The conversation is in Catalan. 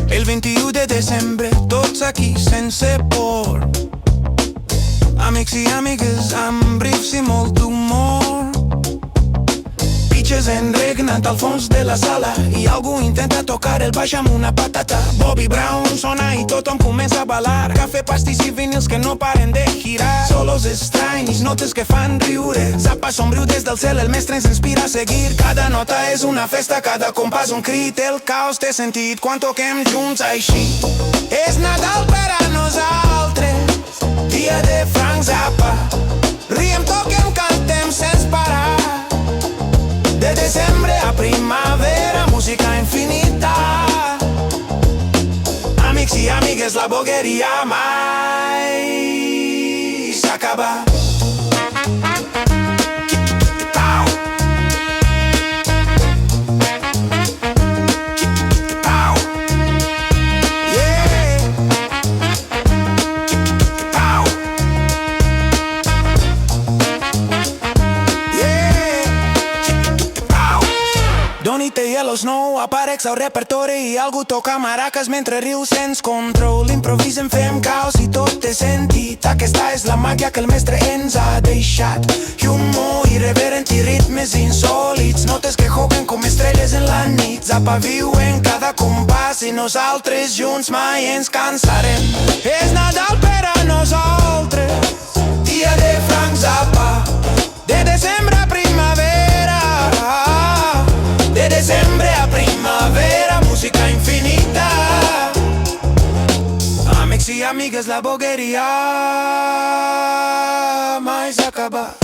El 21 de desembre, tots aquí sense por. Amics i amigues amb riffs i molt humor. Pitxes enregnant al fons de la sala i algú intenta tocar el baix amb una patata. Bobby Brown sona i tothom comença a ballar. Cafè, pastís i vinils que no paren de girar. Solos estranys, notes que fan riure. Zappa somriu des del cel, el mestre ens inspira a seguir. Cada nota és una festa, cada compàs un crit. El caos té sentit quan toquem junts així. És Nadal per a nosaltres, dia de Frank Zappa. Riem, toquem, cantem sense parar. De desembre a primavera, música infinita. Amics i amigues, la bogeria mai s'acaba. Donny té Yellow Snow, apareix al repertori i algú toca maracas mentre riu sense control. Improvisem, fem caos i tot té sentit. Aquesta és la màgia que el mestre ens ha deixat. Humor irreverent i ritmes insòlits, notes que juguen com estrelles en la nit. Zappa viu en cada compàs i nosaltres junts mai ens cansarem. És Nadal per a nosaltres, dia de Frank Zappa. De desembre a primavera, de desembre a primavera, música infinita. Amics i amigues, la bogeria mai s'acaba.